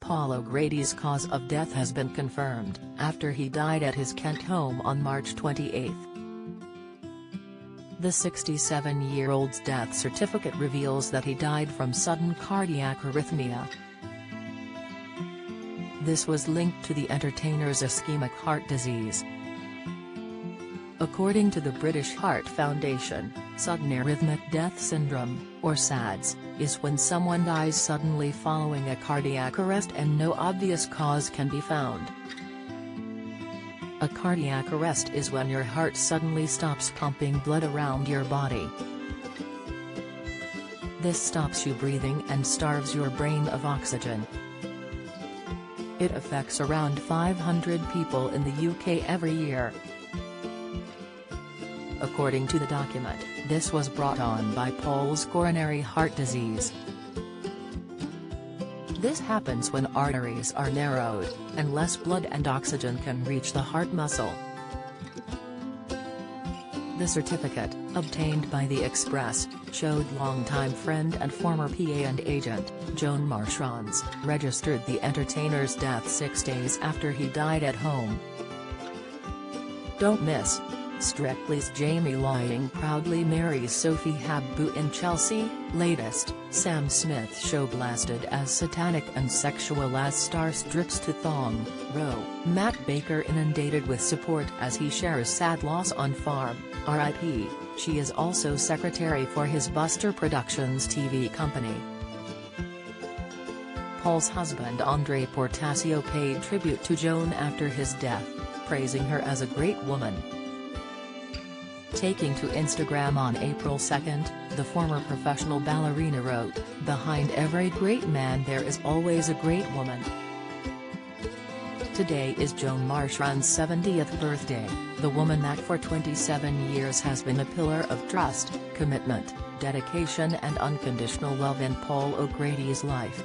Paul O'Grady's cause of death has been confirmed, after he died at his Kent home on March 28. The 67-year-old's death certificate reveals that he died from sudden cardiac arrhythmia. This was linked to the entertainer's ischemic heart disease. According to the British Heart Foundation, sudden arrhythmic death syndrome, or SADS, is when someone dies suddenly following a cardiac arrest and no obvious cause can be found. A cardiac arrest is when your heart suddenly stops pumping blood around your body. This stops you breathing and starves your brain of oxygen. It affects around 500 people in the UK every year. According to the document, this was brought on by Paul's coronary heart disease. This happens when arteries are narrowed, and less blood and oxygen can reach the heart muscle. The certificate, obtained by The Express, showed longtime friend and former PA and agent, Joan Marchionne, registered the entertainer's death 6 days after he died at home. Don't miss. Strictly's Jamie Laing proudly marries Sophie Habbu in Chelsea. Latest, Sam Smith show blasted as satanic and sexual as star strips to thong, row. Matt Baker inundated with support as he shares sad loss on farm, RIP. She is also secretary for his Buster Productions TV company. Paul's husband Andre Portasio paid tribute to Joan after his death, praising her as a great woman. Taking to Instagram on April 2, the former professional ballerina wrote, "Behind every great man there is always a great woman." Today is Joan Marchionne's 70th birthday, the woman that for 27 years has been a pillar of trust, commitment, dedication and unconditional love in Paul O'Grady's life.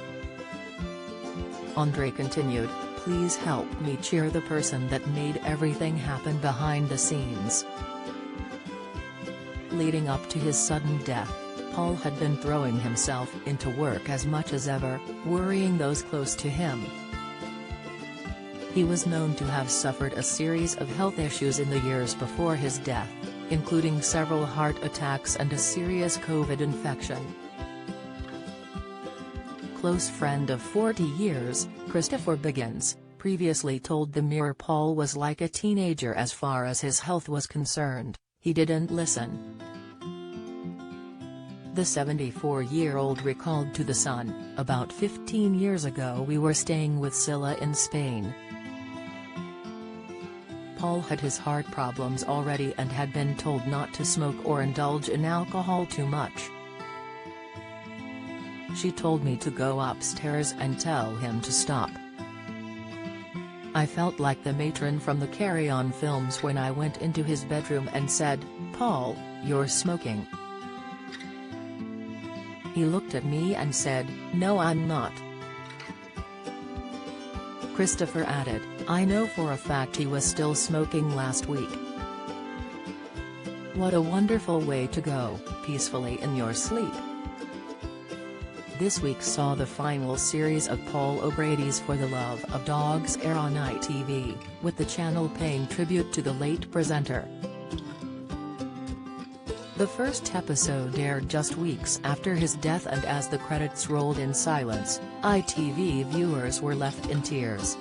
Andre continued, "Please help me cheer the person that made everything happen behind the scenes." Leading up to his sudden death, Paul had been throwing himself into work as much as ever, worrying those close to him. He was known to have suffered a series of health issues in the years before his death, including several heart attacks and a serious COVID infection. Close friend of 40 years, Christopher Biggins, previously told the Mirror Paul was like a teenager as far as his health was concerned. He didn't listen. The 74-year-old recalled to The Sun, "About 15 years ago we were staying with Scylla in Spain. Paul had his heart problems already and had been told not to smoke or indulge in alcohol too much. She told me to go upstairs and tell him to stop. I felt like the matron from the Carry On films when I went into his bedroom and said, 'Paul, you're smoking.' He looked at me and said, 'No, I'm not.'" Christopher added, "I know for a fact he was still smoking last week." What a wonderful way to go, peacefully in your sleep. This week saw the final series of Paul O'Grady's For the Love of Dogs air on ITV, with the channel paying tribute to the late presenter. The first episode aired just weeks after his death, and as the credits rolled in silence, ITV viewers were left in tears.